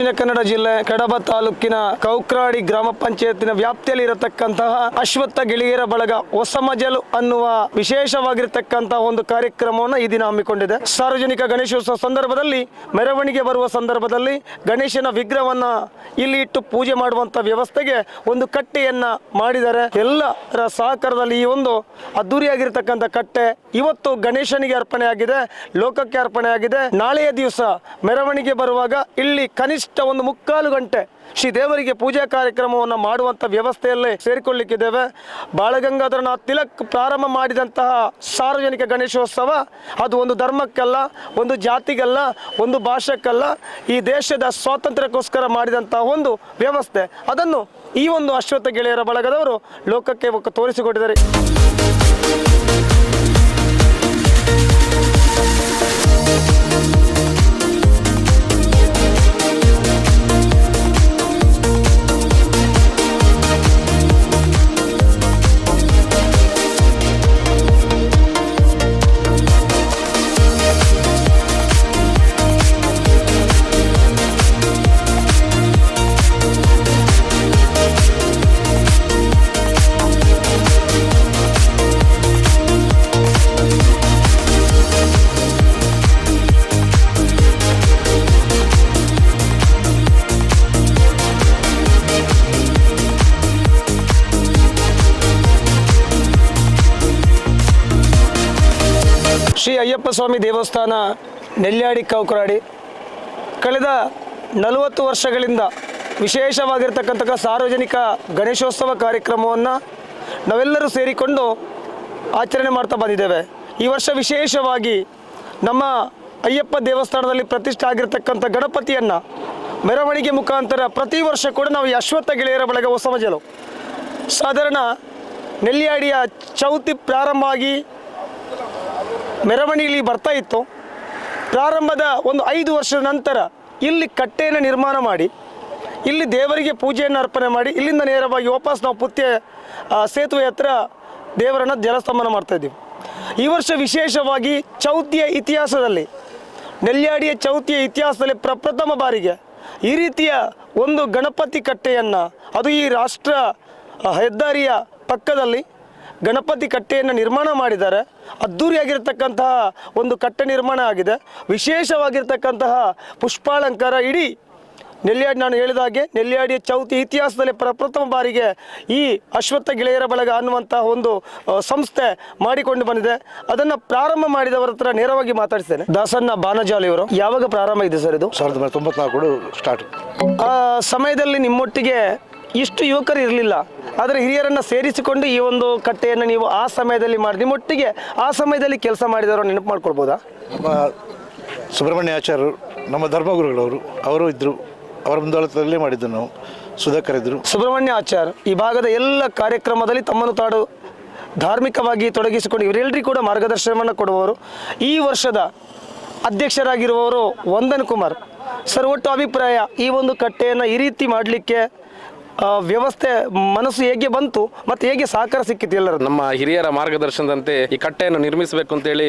ದಕ್ಷಿಣ ಕನ್ನಡ ಜಿಲ್ಲೆ ಕಡಬ ತಾಲೂಕಿನ ಕೌಕ್ರಾಡಿ ಗ್ರಾಮ ಪಂಚಾಯತಿನ ವ್ಯಾಪ್ತಿಯಲ್ಲಿ ಇರತಕ್ಕಂತಹ ಅಶ್ವತ್ಥ ಗೆಳೆಯರ ಬಳಗ ಹೊಸಮಜಲು ಅನ್ನುವ ವಿಶೇಷವಾಗಿರತಕ್ಕಂತಹ ಒಂದು ಕಾರ್ಯಕ್ರಮವನ್ನು ಈ ದಿನ ಹಮ್ಮಿಕೊಂಡಿದೆ. ಸಾರ್ವಜನಿಕ ಗಣೇಶೋತ್ಸವ ಸಂದರ್ಭದಲ್ಲಿ ಮೆರವಣಿಗೆ ಬರುವ ಸಂದರ್ಭದಲ್ಲಿ ಗಣೇಶನ ವಿಗ್ರಹವನ್ನ ಇಲ್ಲಿ ಇಟ್ಟು ಪೂಜೆ ಮಾಡುವಂತ ವ್ಯವಸ್ಥೆಗೆ ಒಂದು ಕಟ್ಟೆಯನ್ನ ಮಾಡಿದ್ದಾರೆ. ಎಲ್ಲರ ಸಹಕಾರದಲ್ಲಿ ಈ ಒಂದು ಅದ್ದೂರಿಯಾಗಿರ್ತಕ್ಕಂಥ ಕಟ್ಟೆ ಇವತ್ತು ಗಣೇಶನಿಗೆ ಅರ್ಪಣೆ ಆಗಿದೆ, ಲೋಕಕ್ಕೆ ಅರ್ಪಣೆ ಆಗಿದೆ. ನಾಳೆಯ ದಿವಸ ಮೆರವಣಿಗೆ ಬರುವಾಗ ಇಲ್ಲಿ ಕನಿಷ್ಠ ಒಂದು 3/4 ಗಂಟೆ ಶ್ರೀ ದೇವರಿಗೆ ಪೂಜಾ ಕಾರ್ಯಕ್ರಮವನ್ನು ಮಾಡುವಂಥ ವ್ಯವಸ್ಥೆಯಲ್ಲೇ ಸೇರಿಕೊಳ್ಳಿಕ್ಕಿದ್ದೇವೆ. ಬಾಳಗಂಗಾಧರನಾಥ್ ತಿಲಕ್ ಪ್ರಾರಂಭ ಮಾಡಿದಂತಹ ಸಾರ್ವಜನಿಕ ಗಣೇಶೋತ್ಸವ ಅದು ಒಂದು ಧರ್ಮಕ್ಕಲ್ಲ, ಒಂದು ಜಾತಿಗಲ್ಲ, ಒಂದು ಭಾಷೆಕ್ಕಲ್ಲ, ಈ ದೇಶದ ಸ್ವಾತಂತ್ರ್ಯಕ್ಕೋಸ್ಕರ ಮಾಡಿದಂತಹ ಒಂದು ವ್ಯವಸ್ಥೆ. ಅದನ್ನು ಈ ಒಂದು ಅಶ್ವತ್ಥ ಗೆಳೆಯರ ಬಳಗದವರು ಲೋಕಕ್ಕೆ ತೋರಿಸಿಕೊಟ್ಟಿದ್ದಾರೆ. ಶ್ರೀ ಅಯ್ಯಪ್ಪ ಸ್ವಾಮಿ ದೇವಸ್ಥಾನ ನೆಲ್ಯಾಡಿ ಕೌಕ್ರಾಡಿ ಕಳೆದ 40 ವರ್ಷಗಳಿಂದ ವಿಶೇಷವಾಗಿರ್ತಕ್ಕಂಥ ಸಾರ್ವಜನಿಕ ಗಣೇಶೋತ್ಸವ ಕಾರ್ಯಕ್ರಮವನ್ನು ನಾವೆಲ್ಲರೂ ಸೇರಿಕೊಂಡು ಆಚರಣೆ ಮಾಡ್ತಾ ಬಂದಿದ್ದೇವೆ. ಈ ವರ್ಷ ವಿಶೇಷವಾಗಿ ನಮ್ಮ ಅಯ್ಯಪ್ಪ ದೇವಸ್ಥಾನದಲ್ಲಿ ಪ್ರತಿಷ್ಠೆ ಆಗಿರ್ತಕ್ಕಂಥ ಗಣಪತಿಯನ್ನು ಮೆರವಣಿಗೆ ಮುಖಾಂತರ ಪ್ರತಿ ವರ್ಷ ಕೂಡ ನಾವು ಈ ಅಶ್ವತ್ಥ ಗೆಳೆಯರ ಬಳಗ ಹೊಸಮಜಲು ಸಾಧಾರಣ ನೆಲ್ಯಾಡಿಯ ಚೌತಿ ಪ್ರಾರಂಭ ಆಗಿ ಮೆರವಣಿಗೆಯಲ್ಲಿ ಬರ್ತಾ ಇತ್ತು. ಪ್ರಾರಂಭದ ಒಂದು 5 ವರ್ಷದ ನಂತರ ಇಲ್ಲಿ ಕಟ್ಟೆಯನ್ನು ನಿರ್ಮಾಣ ಮಾಡಿ ಇಲ್ಲಿ ದೇವರಿಗೆ ಪೂಜೆಯನ್ನು ಅರ್ಪಣೆ ಮಾಡಿ ಇಲ್ಲಿಂದ ನೇರವಾಗಿ ವಾಪಸ್ ನಾವು ಪುತ್ಯ ಸೇತುವೆ ಹತ್ರ ದೇವರನ್ನು ಜಲಸ್ತಂಭನ ಮಾಡ್ತಾಯಿದ್ದೀವಿ. ಈ ವರ್ಷ ವಿಶೇಷವಾಗಿ ಚೌತಿಯ ಇತಿಹಾಸದಲ್ಲಿ ನೆಲ್ಯಾಡಿಯ ಚೌತಿಯ ಇತಿಹಾಸದಲ್ಲಿ ಪ್ರಪ್ರಥಮ ಬಾರಿಗೆ ಈ ರೀತಿಯ ಒಂದು ಗಣಪತಿ ಕಟ್ಟೆಯನ್ನು ಅದು ಈ ರಾಷ್ಟ್ರ ಹೆದ್ದಾರಿಯ ಪಕ್ಕದಲ್ಲಿ ಗಣಪತಿ ಕಟ್ಟೆಯನ್ನು ನಿರ್ಮಾಣ ಮಾಡಿದ್ದಾರೆ. ಅದ್ದೂರಿಯಾಗಿರ್ತಕ್ಕಂತಹ ಒಂದು ಕಟ್ಟೆ ನಿರ್ಮಾಣ ಆಗಿದೆ. ವಿಶೇಷವಾಗಿರ್ತಕ್ಕಂತಹ ಪುಷ್ಪಾಲಂಕಾರ ಇಡೀ ನೆಲ್ಯಾಡಿ, ನಾನು ಹೇಳಿದ ಹಾಗೆ ನೆಲ್ಯಾಡಿಯ ಚೌತಿ ಇತಿಹಾಸದಲ್ಲಿ ಪ್ರಪ್ರಥಮ ಬಾರಿಗೆ ಈ ಅಶ್ವತ್ಥ ಗೆಳೆಯರ ಬಳಗ ಅನ್ನುವಂತಹ ಒಂದು ಸಂಸ್ಥೆ ಮಾಡಿಕೊಂಡು ಬಂದಿದೆ. ಅದನ್ನು ಪ್ರಾರಂಭ ಮಾಡಿದವರ ಹತ್ರ ನೇರವಾಗಿ ಮಾತಾಡ್ತೇನೆ. ದಾಸಣ್ಣ ಬಾನಜಾಲಿ ಅವರು, ಯಾವಾಗ ಪ್ರಾರಂಭ ಇದೆ ಸರ್ ಇದು? 1994 ಸ್ಟಾರ್ಟ್. ಆ ಸಮಯದಲ್ಲಿ ನಿಮ್ಮೊಟ್ಟಿಗೆ ಇಷ್ಟು ಯುವಕರು ಇರಲಿಲ್ಲ, ಆದರೆ ಹಿರಿಯರನ್ನು ಸೇರಿಸಿಕೊಂಡು ಈ ಒಂದು ಕಟ್ಟೆಯನ್ನು ನೀವು ಆ ಸಮಯದಲ್ಲಿ ಮಾಡಿ ನಿಮ್ಮೊಟ್ಟಿಗೆ ಆ ಸಮಯದಲ್ಲಿ ಕೆಲಸ ಮಾಡಿದವರು ನೆನಪು ಮಾಡ್ಕೊಳ್ಬೋದಾ? ನಮ್ಮ ಸುಬ್ರಹ್ಮಣ್ಯ ಆಚಾರ್ಯರು ನಮ್ಮ ಧರ್ಮಗುರುಗಳವರು ಅವರು ಇದ್ದರು, ಅವರ ಮುಂದಾಳತ್ವದಲ್ಲೇ ಮಾಡಿದ್ದು ನಾವು. ಸುಧಾಕರ್ ಇದ್ದರು. ಸುಬ್ರಹ್ಮಣ್ಯ ಆಚಾರ್ಯ ಈ ಭಾಗದ ಎಲ್ಲ ಕಾರ್ಯಕ್ರಮದಲ್ಲಿ ತಮ್ಮನ್ನು ತಾಡು ಧಾರ್ಮಿಕವಾಗಿ ತೊಡಗಿಸಿಕೊಂಡು ಇವರೆಲ್ಲರಿಗೂ ಕೂಡ ಮಾರ್ಗದರ್ಶನವನ್ನು ಕೊಡುವವರು. ಈ ವರ್ಷದ ಅಧ್ಯಕ್ಷರಾಗಿರುವವರು ವಂದನ್ ಕುಮಾರ್ ಸರ್. ಒಟ್ಟು ಅಭಿಪ್ರಾಯ, ಈ ಒಂದು ಕಟ್ಟೆಯನ್ನು ಈ ರೀತಿ ಮಾಡಲಿಕ್ಕೆ ವ್ಯವಸ್ಥೆ ಮನಸ್ಸು ಹೇಗೆ ಬಂತು ಮತ್ತು ಹೇಗೆ ಸಹಕಾರ ಸಿಕ್ಕಿತ್ತು ಎಲ್ಲರೂ? ನಮ್ಮ ಹಿರಿಯರ ಮಾರ್ಗದರ್ಶನದಂತೆ ಈ ಕಟ್ಟೆಯನ್ನು ನಿರ್ಮಿಸಬೇಕು ಅಂತೇಳಿ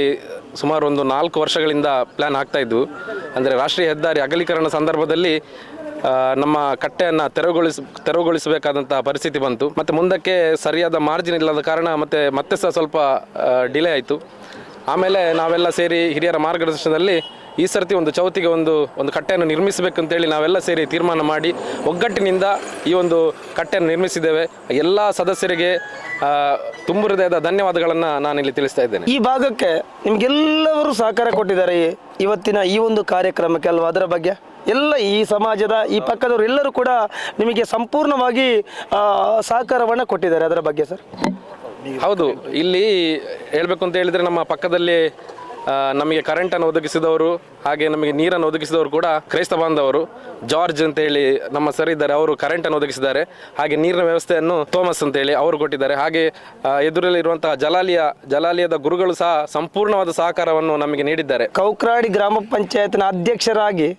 ಸುಮಾರು ಒಂದು 4 ವರ್ಷಗಳಿಂದ ಪ್ಲ್ಯಾನ್ ಆಗ್ತಾ ಇದ್ವು. ಅಂದರೆ ರಾಷ್ಟ್ರೀಯ ಹೆದ್ದಾರಿ ಅಗಲೀಕರಣ ಸಂದರ್ಭದಲ್ಲಿ ನಮ್ಮ ಕಟ್ಟೆಯನ್ನು ತೆರವುಗೊಳಿಸಬೇಕಾದಂಥ ಪರಿಸ್ಥಿತಿ ಬಂತು. ಮತ್ತು ಮುಂದಕ್ಕೆ ಸರಿಯಾದ ಮಾರ್ಜಿನ್ ಇಲ್ಲದ ಕಾರಣ ಮತ್ತೆ ಸಹ ಸ್ವಲ್ಪ ಡಿಲೇ ಆಯಿತು. ಆಮೇಲೆ ನಾವೆಲ್ಲ ಸೇರಿ ಹಿರಿಯರ ಮಾರ್ಗದರ್ಶನದಲ್ಲಿ ಈ ಸರ್ತಿ ಒಂದು ಚೌತಿಗೆ ಒಂದು ಕಟ್ಟೆಯನ್ನು ನಿರ್ಮಿಸಬೇಕಂತೇಳಿ ನಾವೆಲ್ಲ ಸೇರಿ ತೀರ್ಮಾನ ಮಾಡಿ ಒಗ್ಗಟ್ಟಿನಿಂದ ಈ ಒಂದು ಕಟ್ಟೆಯನ್ನು ನಿರ್ಮಿಸಿದ್ದೇವೆ. ಎಲ್ಲ ಸದಸ್ಯರಿಗೆ ತುಂಬು ಹೃದಯದ ಧನ್ಯವಾದಗಳನ್ನು ನಾನಿಲ್ಲಿ ತಿಳಿಸ್ತಾ ಇದ್ದೇನೆ. ಈ ಭಾಗಕ್ಕೆ ನಿಮಗೆಲ್ಲರೂ ಸಹಕಾರ ಕೊಟ್ಟಿದ್ದಾರೆ ಇವತ್ತಿನ ಈ ಒಂದು ಕಾರ್ಯಕ್ರಮಕ್ಕೆ ಅಲ್ವಾ? ಅದರ ಬಗ್ಗೆ ಎಲ್ಲ ಈ ಸಮಾಜದ ಈ ಪಕ್ಕದವರು ಎಲ್ಲರೂ ಕೂಡ ನಿಮಗೆ ಸಂಪೂರ್ಣವಾಗಿ ಸಹಕಾರವನ್ನು ಕೊಟ್ಟಿದ್ದಾರೆ. ಅದರ ಬಗ್ಗೆ ಸರ್? ಹೌದು, ಇಲ್ಲಿ ಹೇಳಬೇಕು ಅಂತ ಹೇಳಿದರೆ ನಮ್ಮ ಪಕ್ಕದಲ್ಲಿ ನಮಗೆ ಕರೆಂಟನ್ನು ಒದಗಿಸಿದವರು ಹಾಗೆ ನಮಗೆ ನೀರನ್ನು ಒದಗಿಸಿದವರು ಕೂಡ ಕ್ರೈಸ್ತ ಬಾಂಧವರು. ಜಾರ್ಜ್ ಅಂತೇಳಿ ನಮ್ಮ ಸರ್ ಇದ್ದಾರೆ, ಅವರು ಕರೆಂಟನ್ನು ಒದಗಿಸಿದ್ದಾರೆ. ಹಾಗೆ ನೀರಿನ ವ್ಯವಸ್ಥೆಯನ್ನು ಥೋಮಸ್ ಅಂತೇಳಿ ಅವರು ಕೊಟ್ಟಿದ್ದಾರೆ. ಹಾಗೆ ಎದುರಲ್ಲಿರುವಂತಹ ಜಲಾಲಿಯದ ಗುರುಗಳು ಸಹ ಸಂಪೂರ್ಣವಾದ ಸಹಕಾರವನ್ನು ನಮಗೆ ನೀಡಿದ್ದಾರೆ. ಕೌಕ್ರಾಡಿ ಗ್ರಾಮ ಪಂಚಾಯತ್ನ ಅಧ್ಯಕ್ಷರಾಗಿ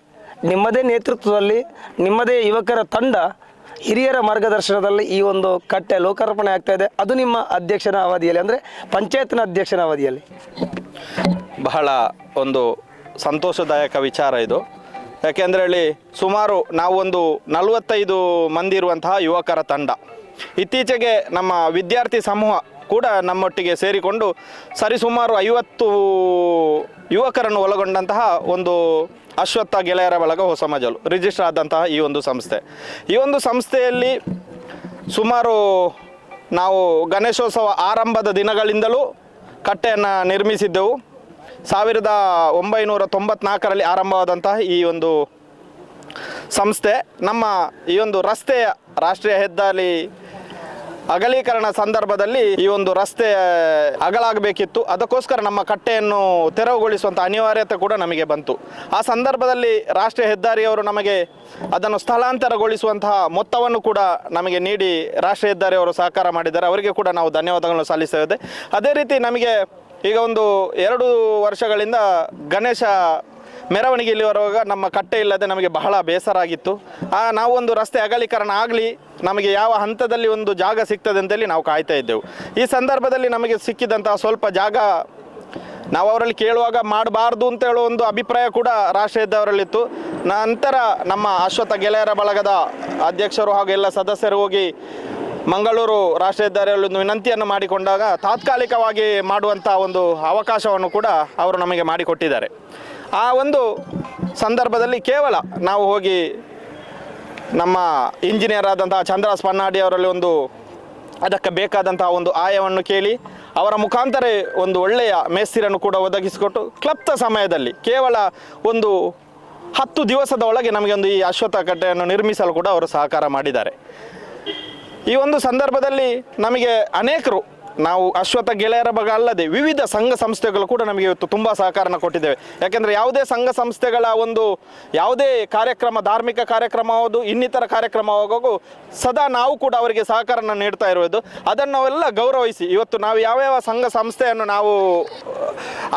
ನಿಮ್ಮದೇ ನೇತೃತ್ವದಲ್ಲಿ ನಿಮ್ಮದೇ ಯುವಕರ ತಂಡ ಹಿರಿಯರ ಮಾರ್ಗದರ್ಶನದಲ್ಲಿ ಈ ಒಂದು ಕಟ್ಟೆ ಲೋಕಾರ್ಪಣೆ ಆಗ್ತಾ ಇದೆ. ಅದು ನಿಮ್ಮ ಅಧ್ಯಕ್ಷನ ಅವಧಿಯಲ್ಲಿ, ಅಂದರೆ ಪಂಚಾಯತ್ನ ಅಧ್ಯಕ್ಷನ ಅವಧಿಯಲ್ಲಿ ಬಹಳ ಒಂದು ಸಂತೋಷದಾಯಕ ವಿಚಾರ ಇದು. ಯಾಕೆಂದರೆ ಹೇಳಿ ಸುಮಾರು ನಾವು ಒಂದು 45 ಮಂದಿ ಇರುವಂತಹ ಯುವಕರ ತಂಡ. ಇತ್ತೀಚೆಗೆ ನಮ್ಮ ವಿದ್ಯಾರ್ಥಿ ಸಮೂಹ ಕೂಡ ನಮ್ಮೊಟ್ಟಿಗೆ ಸೇರಿಕೊಂಡು ಸರಿಸುಮಾರು 50 ಯುವಕರನ್ನು ಒಳಗೊಂಡಂತಹ ಒಂದು ಅಶ್ವತ್ಥ ಗೆಳೆಯರ ಬಳಗ ಹೊಸಮಜಲು ರಿಜಿಸ್ಟರ್ ಆದಂತಹ ಈ ಒಂದು ಸಂಸ್ಥೆ. ಈ ಒಂದು ಸಂಸ್ಥೆಯಲ್ಲಿ ಸುಮಾರು ನಾವು ಗಣೇಶೋತ್ಸವ ಆರಂಭದ ದಿನಗಳಿಂದಲೂ ಕಟ್ಟೆಯನ್ನು ನಿರ್ಮಿಸಿದ್ದೆವು. 1994ರಲ್ಲಿ ಆರಂಭವಾದಂತಹ ಈ ಒಂದು ಸಂಸ್ಥೆ ನಮ್ಮ ಈ ಒಂದು ರಸ್ತೆಯ ರಾಷ್ಟ್ರೀಯ ಹೆದ್ದಾರಿ ಅಗಲೀಕರಣ ಸಂದರ್ಭದಲ್ಲಿ ಈ ಒಂದು ರಸ್ತೆ ಅಗಲಾಗಬೇಕಿತ್ತು. ಅದಕ್ಕೋಸ್ಕರ ನಮ್ಮ ಕಟ್ಟೆಯನ್ನು ತೆರವುಗೊಳಿಸುವಂಥ ಅನಿವಾರ್ಯತೆ ಕೂಡ ನಮಗೆ ಬಂತು. ಆ ಸಂದರ್ಭದಲ್ಲಿ ರಾಷ್ಟ್ರೀಯ ಹೆದ್ದಾರಿಯವರು ನಮಗೆ ಅದನ್ನು ಸ್ಥಳಾಂತರಗೊಳಿಸುವಂತಹ ಮೊತ್ತವನ್ನು ಕೂಡ ನಮಗೆ ನೀಡಿ ರಾಷ್ಟ್ರೀಯ ಹೆದ್ದಾರಿಯವರು ಸಹಕಾರ ಮಾಡಿದ್ದಾರೆ. ಅವರಿಗೆ ಕೂಡ ನಾವು ಧನ್ಯವಾದಗಳನ್ನು ಸಲ್ಲಿಸ್ತೇವೆ. ಅದೇ ರೀತಿ ನಮಗೆ ಈಗ ಒಂದು 2 ವರ್ಷಗಳಿಂದ ಗಣೇಶ ಮೆರವಣಿಗೆ ಇಲ್ಲಿ ಬರುವಾಗ ನಮ್ಮ ಕಟ್ಟೆ ಇಲ್ಲದೆ ನಮಗೆ ಬಹಳ ಬೇಸರ ಆಗಿತ್ತು. ನಾವು ಒಂದು ರಸ್ತೆ ಅಗಲೀಕರಣ ಆಗಲಿ, ನಮಗೆ ಯಾವ ಹಂತದಲ್ಲಿ ಒಂದು ಜಾಗ ಸಿಗ್ತದೆ ಅಂತೇಳಿ ನಾವು ಕಾಯ್ತಾ ಇದ್ದೆವು. ಈ ಸಂದರ್ಭದಲ್ಲಿ ನಮಗೆ ಸಿಕ್ಕಿದಂತಹ ಸ್ವಲ್ಪ ಜಾಗ ನಾವು ಅವರಲ್ಲಿ ಕೇಳುವಾಗ ಮಾಡಬಾರ್ದು ಅಂತ ಹೇಳೋ ಒಂದು ಅಭಿಪ್ರಾಯ ಕೂಡ ರಾಷ್ಟ್ರೀಯ ಹೆದ್ದಾರಿಯಲ್ಲಿತ್ತು. ನಂತರ ನಮ್ಮ ಅಶ್ವತ್ಥ ಗೆಳೆಯರ ಬಳಗದ ಅಧ್ಯಕ್ಷರು ಹಾಗೂ ಎಲ್ಲ ಸದಸ್ಯರು ಹೋಗಿ ಮಂಗಳೂರು ರಾಷ್ಟ್ರೀಯ ಹೆದ್ದಾರಿಯಲ್ಲಿ ಒಂದು ವಿನಂತಿಯನ್ನು ಮಾಡಿಕೊಂಡಾಗ ತಾತ್ಕಾಲಿಕವಾಗಿ ಮಾಡುವಂಥ ಒಂದು ಅವಕಾಶವನ್ನು ಕೂಡ ಅವರು ನಮಗೆ ಮಾಡಿಕೊಟ್ಟಿದ್ದಾರೆ. ಆ ಒಂದು ಸಂದರ್ಭದಲ್ಲಿ ಕೇವಲ ನಾವು ಹೋಗಿ ನಮ್ಮ ಇಂಜಿನಿಯರ್ ಆದಂತಹ ಚಂದ್ರಾಸ್ ಪನ್ನಾಡಿ ಅವರಲ್ಲಿ ಒಂದು ಅದಕ್ಕೆ ಬೇಕಾದಂತಹ ಒಂದು ಆಯವನ್ನು ಕೇಳಿ ಅವರ ಮುಖಾಂತರ ಒಂದು ಒಳ್ಳೆಯ ಮೇಸ್ತಿರನ್ನು ಕೂಡ ಒದಗಿಸಿಕೊಟ್ಟು ಕ್ಲಪ್ತ ಸಮಯದಲ್ಲಿ ಕೇವಲ ಒಂದು 10 ದಿವಸದ ಒಳಗೆ ನಮಗೆ ಒಂದು ಈ ಅಶ್ವತ್ಥ ಕಟ್ಟೆಯನ್ನು ನಿರ್ಮಿಸಲು ಕೂಡ ಅವರು ಸಹಕಾರ ಮಾಡಿದ್ದಾರೆ. ಈ ಒಂದು ಸಂದರ್ಭದಲ್ಲಿ ನಮಗೆ ಅನೇಕರು ನಾವು ಅಶ್ವತ್ಥ ಗೆಳೆಯರ ಬಗ್ಗೆ ಅಲ್ಲದೆ ವಿವಿಧ ಸಂಘ ಸಂಸ್ಥೆಗಳು ಕೂಡ ನಮಗೆ ಇವತ್ತು ತುಂಬ ಸಹಕಾರನ ಕೊಟ್ಟಿದ್ದೇವೆ. ಯಾಕೆಂದರೆ ಯಾವುದೇ ಸಂಘ ಸಂಸ್ಥೆಗಳ ಒಂದು ಯಾವುದೇ ಕಾರ್ಯಕ್ರಮ, ಧಾರ್ಮಿಕ ಕಾರ್ಯಕ್ರಮ ಆಗೋದು, ಇನ್ನಿತರ ಕಾರ್ಯಕ್ರಮ ಆಗೋದು ಸದಾ ನಾವು ಕೂಡ ಅವರಿಗೆ ಸಹಕಾರನ ನೀಡ್ತಾ ಇರುವುದು. ಅದನ್ನು ನಾವೆಲ್ಲ ಗೌರವಿಸಿ ಇವತ್ತು ನಾವು ಯಾವ್ಯಾವ ಸಂಘ ಸಂಸ್ಥೆಯನ್ನು ನಾವು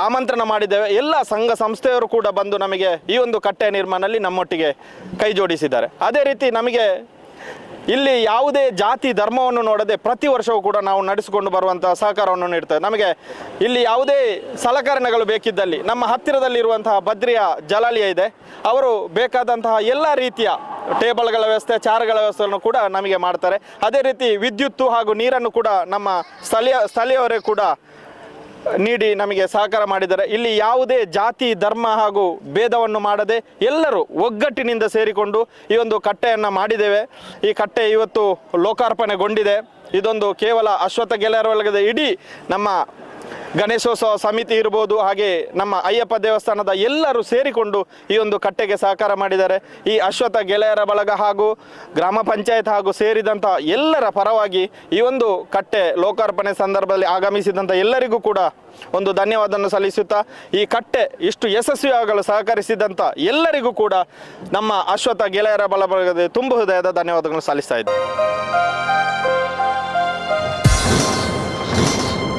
ಆಮಂತ್ರಣ ಮಾಡಿದ್ದೇವೆ, ಎಲ್ಲ ಸಂಘ ಸಂಸ್ಥೆಯವರು ಕೂಡ ಬಂದು ನಮಗೆ ಈ ಒಂದು ಕಟ್ಟೆ ನಿರ್ಮಾಣದಲ್ಲಿ ನಮ್ಮೊಟ್ಟಿಗೆ ಕೈ ಜೋಡಿಸಿದ್ದಾರೆ. ಅದೇ ರೀತಿ ನಮಗೆ ಇಲ್ಲಿ ಯಾವುದೇ ಜಾತಿ ಧರ್ಮವನ್ನು ನೋಡದೆ ಪ್ರತಿ ವರ್ಷವೂ ಕೂಡ ನಾವು ನಡೆಸಿಕೊಂಡು ಬರುವಂತಹ ಸಹಕಾರವನ್ನು ನೀಡ್ತೇವೆ. ನಮಗೆ ಇಲ್ಲಿ ಯಾವುದೇ ಸಲಕರಣೆಗಳು ಬೇಕಿದ್ದಲ್ಲಿ ನಮ್ಮ ಹತ್ತಿರದಲ್ಲಿರುವಂತಹ ಬದ್ರಿಯ ಜಲಾಲಯ ಇದೆ, ಅವರು ಬೇಕಾದಂತಹ ಎಲ್ಲ ರೀತಿಯ ಟೇಬಲ್ಗಳ ವ್ಯವಸ್ಥೆ, ಚಾರ್ಗಳ ವ್ಯವಸ್ಥೆಯನ್ನು ಕೂಡ ನಮಗೆ ಮಾಡ್ತಾರೆ. ಅದೇ ರೀತಿ ವಿದ್ಯುತ್ತು ಹಾಗೂ ನೀರನ್ನು ಕೂಡ ನಮ್ಮ ಸ್ಥಳೀಯವರೇ ಕೂಡ ನೀಡಿ ನಮಗೆ ಸಹಕಾರ ಮಾಡಿದ್ದಾರೆ. ಇಲ್ಲಿ ಯಾವುದೇ ಜಾತಿ ಧರ್ಮ ಹಾಗೂ ಭೇದವನ್ನು ಮಾಡದೆ ಎಲ್ಲರೂ ಒಗ್ಗಟ್ಟಿನಿಂದ ಸೇರಿಕೊಂಡು ಈ ಒಂದು ಕಟ್ಟೆಯನ್ನು ಮಾಡಿದ್ದೇವೆ. ಈ ಕಟ್ಟೆ ಇವತ್ತು ಲೋಕಾರ್ಪಣೆಗೊಂಡಿದೆ. ಇದೊಂದು ಕೇವಲ ಅಶ್ವತ್ಥ ಗೆಳೆಯರ ಬಳಗದ ಇಡೀ ನಮ್ಮ ಗಣೇಶೋತ್ಸವ ಸಮಿತಿ ಇರ್ಬೋದು, ಹಾಗೆ ನಮ್ಮ ಅಯ್ಯಪ್ಪ ದೇವಸ್ಥಾನದ ಎಲ್ಲರೂ ಸೇರಿಕೊಂಡು ಈ ಒಂದು ಕಟ್ಟೆಗೆ ಸಹಕಾರ ಮಾಡಿದ್ದಾರೆ. ಈ ಅಶ್ವತ್ಥ ಗೆಳೆಯರ ಬಳಗ ಹಾಗೂ ಗ್ರಾಮ ಪಂಚಾಯತ್ ಹಾಗೂ ಸೇರಿದಂಥ ಎಲ್ಲರ ಪರವಾಗಿ ಈ ಒಂದು ಕಟ್ಟೆ ಲೋಕಾರ್ಪಣೆ ಸಂದರ್ಭದಲ್ಲಿ ಆಗಮಿಸಿದಂಥ ಎಲ್ಲರಿಗೂ ಕೂಡ ಒಂದು ಧನ್ಯವಾದವನ್ನು ಸಲ್ಲಿಸುತ್ತಾ, ಈ ಕಟ್ಟೆ ಇಷ್ಟು ಯಶಸ್ವಿಯಾಗಲು ಸಹಕರಿಸಿದಂಥ ಎಲ್ಲರಿಗೂ ಕೂಡ ನಮ್ಮ ಅಶ್ವತ್ಥ ಗೆಳೆಯರ ಬಳಗದ ತುಂಬ ಹೃದಯದ ಧನ್ಯವಾದಗಳನ್ನು ಸಲ್ಲಿಸ್ತಾ ಇದ್ದೇವೆ.